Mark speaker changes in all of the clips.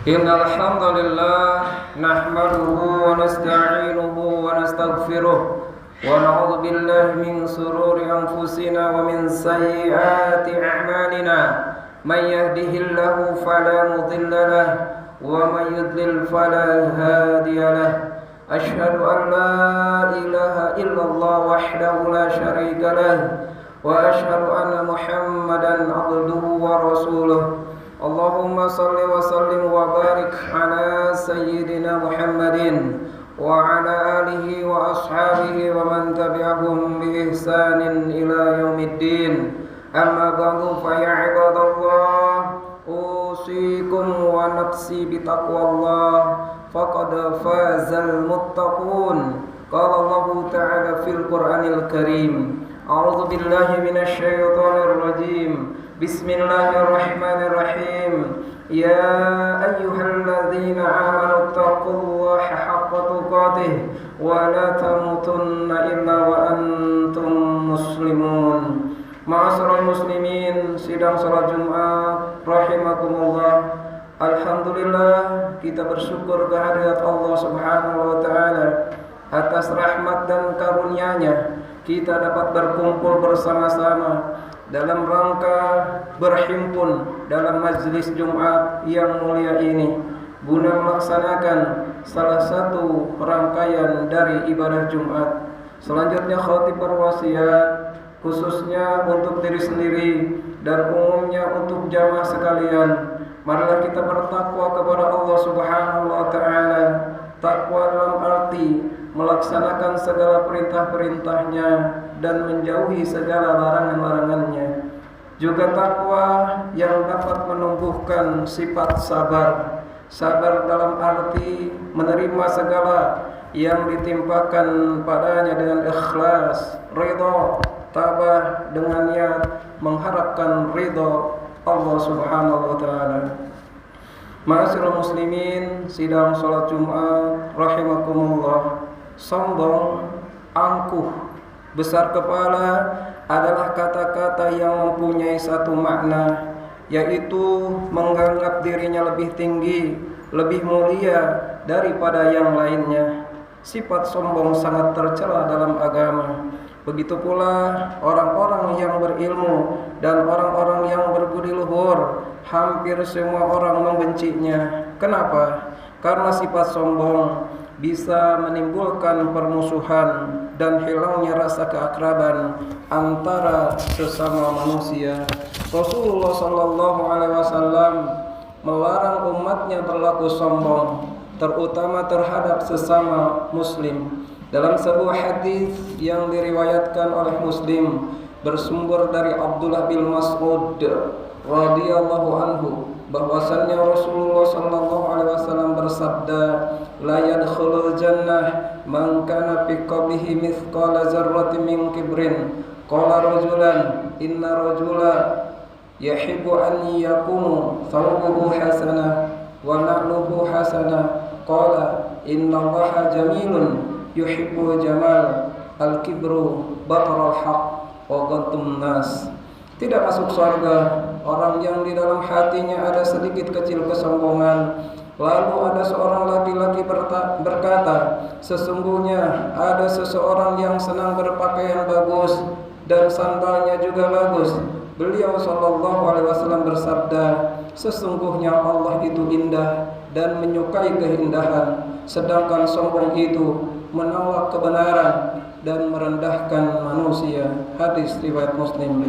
Speaker 1: إن الحمد لله نحمده ونستعينه ونستغفره ونعوذ بالله من شرور أنفسنا ومن سيئات أعمالنا من يهده الله فلا مضل له ومن يضلل فلا هادي له أشهد أن لا إله إلا الله وحده لا شريك له وأشهد أن محمدا عبده ورسوله اللهم صل وسلم وبارك على سيدنا محمد وعلى آله وأصحابه ومن تبعهم بإحسان إلى يوم الدين أما بعد فيا عباد الله أوصيكم ونفسي بتقوى الله فقد فاز المتقون قال الله تعالى في القرآن الكريم أعوذ بالله من الشيطان الرجيم بسم الله الرحمن الرحيم يا أيها الذين آمنوا اتقوا الله حق تقاته ولا تموتن إلا وأنتم مسلمون. Ma'asyiral muslimin, sidang salat Jumat rahimakumullah. Alhamdulillah, kita bersyukur kehadirat Allah Subhanahu wa taala atas rahmat dan karunia-Nya kita dapat berkumpul bersama-sama dalam rangka berhimpun dalam majlis Jumat yang mulia ini guna melaksanakan salah satu rangkaian dari ibadah Jumat. Selanjutnya khatib berwasiat khususnya untuk diri sendiri dan umumnya untuk jamaah sekalian. Marilah kita bertakwa kepada Allah Subhanahu wa taala. Takwa dalam arti melaksanakan segala perintah-perintahnya dan menjauhi segala larangan-larangannya. Juga takwa yang dapat menumbuhkan sifat sabar. Sabar dalam arti menerima segala yang ditimpakan padanya dengan ikhlas, ridha, tabah dengan niat mengharapkan ridha Allah Subhanahu wa taala. Ma'asyiral muslimin, sidang salat Jumat rahimakumullah. Sombong, angkuh, besar kepala adalah kata-kata yang mempunyai satu makna, yaitu menganggap dirinya lebih tinggi, lebih mulia daripada yang lainnya. Sifat sombong sangat tercela dalam agama. Begitu pula orang-orang yang berilmu dan orang-orang yang berbudi luhur, hampir semua orang membencinya. Kenapa? Karena sifat sombong bisa menimbulkan permusuhan dan hilangnya rasa keakraban antara sesama manusia. Rasulullah sallallahu alaihi wasallam melarang umatnya berlaku sombong, terutama terhadap sesama muslim. Dalam sebuah hadis yang diriwayatkan oleh Muslim bersumber dari Abdullah bin Mas'ud radhiyallahu anhu bahwasannya Rasulullah sallallahu alaihi wasallam bersabda, la yadkhulul jannah man kana fi qablihi mithqala dzarratin min kibrin. Qala rajulan inna rajula yahibbu an yaqumu thawbuhu hasanah wa na'luhu hasanah. Qala inna Allaha jamilun yuhibbu jamal al-kibru batarul haq wa ghantum nas. Tidak masuk surga orang yang di dalam hatinya ada sedikit kecil kesombongan. Lalu ada seorang laki-laki berkata, sesungguhnya ada seseorang yang senang berpakaian bagus dan sandalnya juga bagus. Beliau sallallahu alaihi wasallam bersabda, sesungguhnya Allah itu indah dan menyukai keindahan, sedangkan sombong itu menolak kebenaran dan merendahkan manusia. Hadis riwayat Muslim.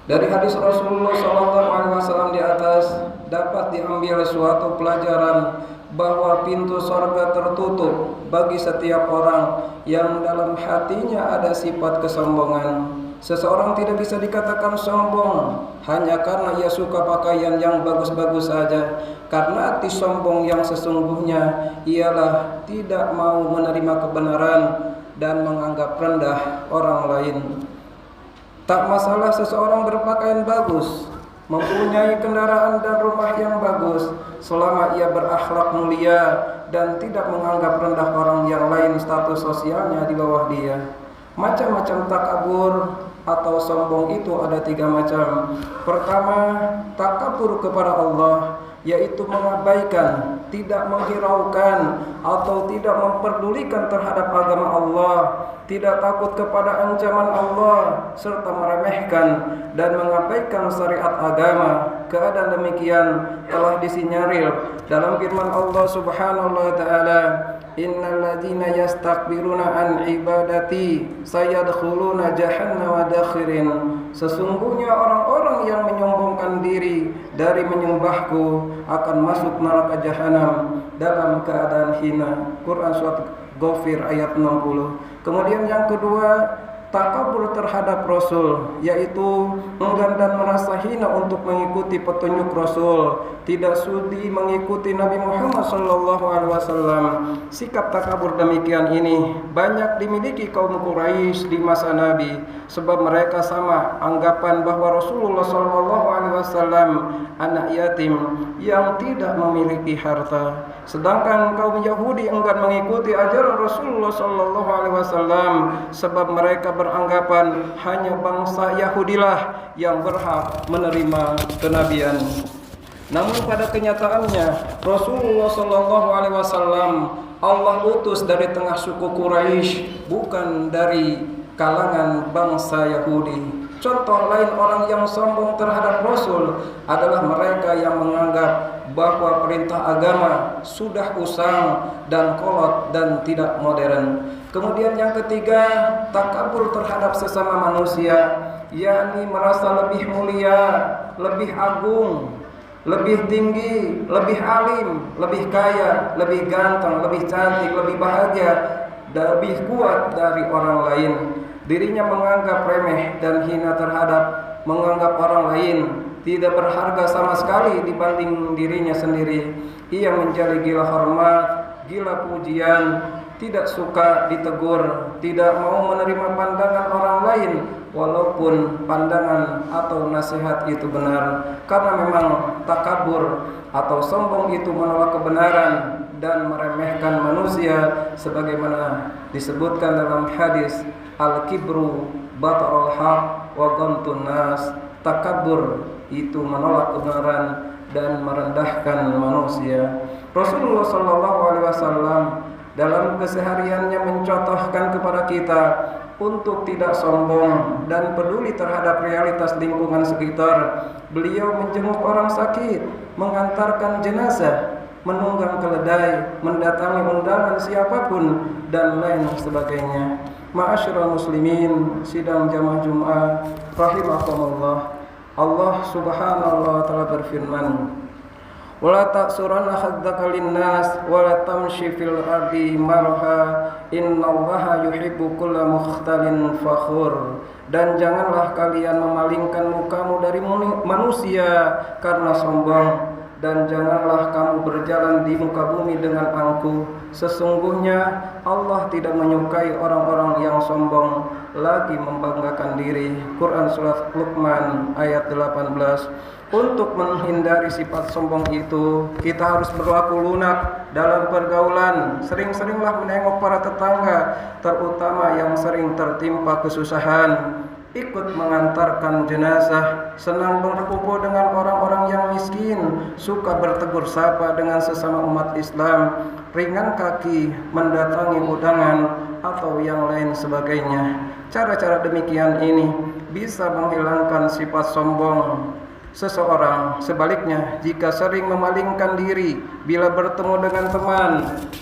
Speaker 1: Dari hadis Rasulullah SAW di atas dapat diambil suatu pelajaran bahwa pintu sorga tertutup bagi setiap orang yang dalam hatinya ada sifat kesombongan. Seseorang tidak bisa dikatakan sombong hanya karena ia suka pakaian yang bagus-bagus saja. Karena hati sombong yang sesungguhnya ialah tidak mau menerima kebenaran dan menganggap rendah orang lain. Tak masalah seseorang berpakaian bagus, mempunyai kendaraan dan rumah yang bagus, selama ia berakhlak mulia dan tidak menganggap rendah orang yang lain status sosialnya di bawah dia. Macam-macam takabur atau sombong itu ada 3 macam. Pertama, takabur kepada Allah, yaitu mengabaikan, tidak menghiraukan atau tidak memperdulikan terhadap agama Allah, tidak takut kepada ancaman Allah, serta meremehkan dan mengabaikan syariat agama. Keadaan demikian telah disinyarir dalam firman Allah Subhanahu wa taala, innal ladzina yastakbiruna an ibadati sayadkhuluna jahannama dakhirin. Sesungguhnya orang-orang yang menyombongkan diri dari menyembahku akan masuk neraka jahanam dalam keadaan hina. Quran surat Ghafir ayat 60. Kemudian yang kedua, takabur terhadap Rasul, yaitu enggan dan merasa hina untuk mengikuti petunjuk Rasul, tidak sudi mengikuti Nabi Muhammad SAW. Sikap takabur demikian ini banyak dimiliki kaum Quraisy di masa Nabi, sebab mereka sama anggapan bahwa Rasulullah SAW anak yatim yang tidak memiliki harta. Sedangkan kaum Yahudi enggan mengikuti ajaran Rasulullah SAW, sebab mereka beranggapan hanya bangsa Yahudilah yang berhak menerima kenabian. Namun pada kenyataannya Rasulullah SAW Allah utus dari tengah suku Quraisy, bukan dari kalangan bangsa Yahudi. Contoh lain orang yang sombong terhadap Rasul adalah mereka yang menganggap bahwa perintah agama sudah usang dan kolot dan tidak modern. Kemudian yang ketiga, takabur terhadap sesama manusia, yakni merasa lebih mulia, lebih agung, lebih tinggi, lebih alim, lebih kaya, lebih ganteng, lebih cantik, lebih bahagia, lebih kuat dari orang lain. Dirinya menganggap remeh dan hina menganggap orang lain tidak berharga sama sekali dibanding dirinya sendiri. Ia menjadi gila hormat, gila pujian, tidak suka ditegur, tidak mau menerima pandangan orang lain walaupun pandangan atau nasihat itu benar. Karena memang takabur atau sombong itu menolak kebenaran dan meremehkan manusia, sebagaimana disebutkan dalam hadis, al-kibru batarul haq wa ghamtun nas. Takabur itu menolak kebenaran dan merendahkan manusia. Rasulullah SAW dalam kesehariannya mencontohkan kepada kita untuk tidak sombong dan peduli terhadap realitas lingkungan sekitar. Beliau menjenguk orang sakit, mengantarkan jenazah, menunggang keledai, mendatangi undangan siapapun, dan lain sebagainya. Ma'asyiral muslimin, sidang jamaah Jumat rahimakumullah. Allah Subhanahu wa taala berfirman, wala ta'suranna khaddaka linnas wala tamshi fil ardi marha innallaha yuhibbu kulla mukhtalin fakhur. Dan janganlah kalian memalingkan mukamu dari manusia karena sombong, dan janganlah kamu berjalan di muka bumi dengan angkuh. Sesungguhnya Allah tidak menyukai orang-orang yang sombong lagi membanggakan diri. Quran surat Luqman ayat 18. Untuk menghindari sifat sombong itu, kita harus berlaku lunak dalam pergaulan. Sering-seringlah menengok para tetangga, terutama yang sering tertimpa kesusahan. Ikut mengantarkan jenazah, senang berkumpul dengan orang-orang yang miskin, suka bertegur sapa dengan sesama umat Islam, ringan kaki mendatangi undangan atau yang lain sebagainya. Cara-cara demikian ini bisa menghilangkan sifat sombong seseorang. Sebaliknya, jika sering memalingkan diri bila bertemu dengan teman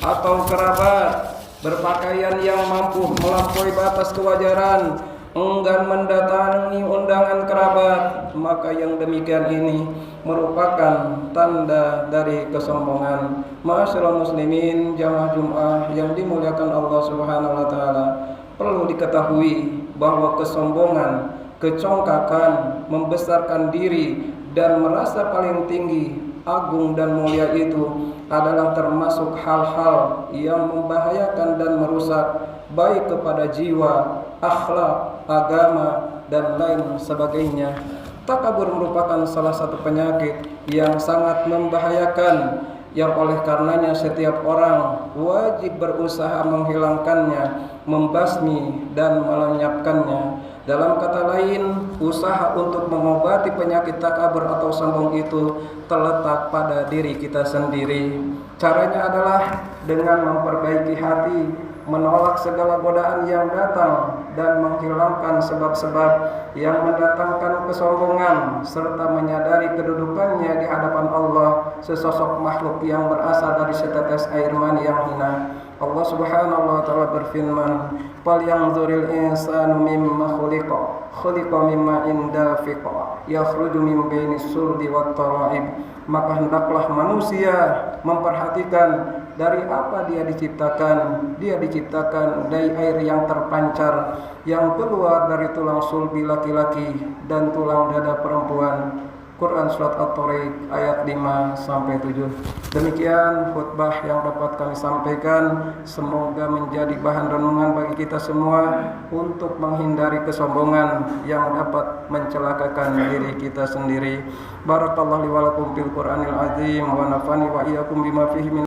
Speaker 1: atau kerabat, berpakaian yang mampu melampaui batas kewajaran, enggan mendatangi undangan kerabat, maka yang demikian ini merupakan tanda dari kesombongan. Ma'asyiral muslimin jamaah Jumat yang dimuliakan Allah Subhanahu wa taala, perlu diketahui bahwa kesombongan, kecongkakan, membesarkan diri dan merasa paling tinggi, agung dan mulia itu adalah termasuk hal-hal yang membahayakan dan merusak baik kepada jiwa, akhlak, agama, dan lain sebagainya. Takabur merupakan salah satu penyakit yang sangat membahayakan, yang oleh karenanya setiap orang wajib berusaha menghilangkannya, membasmi dan melenyapkannya. Dalam kata lain, usaha untuk mengobati penyakit takabur atau sombong itu terletak pada diri kita sendiri. Caranya adalah dengan memperbaiki hati, menolak segala godaan yang datang dan menghilangkan sebab-sebab yang mendatangkan kesombongan, serta menyadari kedudukannya di hadapan Allah sesosok makhluk yang berasal dari setetes air mani yang hina. Allah Subhanahu wa taala berfirman, "Falyanzuril insanu mimma khuliqa mimma indafiqa yakhruju min bainis sulbi wat tara'ib." Maka hendaklah manusia memperhatikan dari apa dia diciptakan. Dia diciptakan dari air yang terpancar yang keluar dari tulang sulbi laki-laki dan tulang dada perempuan. Quran Surat At-Tariq ayat 5-7. Demikian khutbah yang dapat kami sampaikan. Semoga menjadi bahan renungan bagi kita semua untuk menghindari kesombongan yang dapat mencelakakan diri kita sendiri. Barakallahu li wa lakum fil Qur'anil azim wa nafani wa iyyakum bima fihi min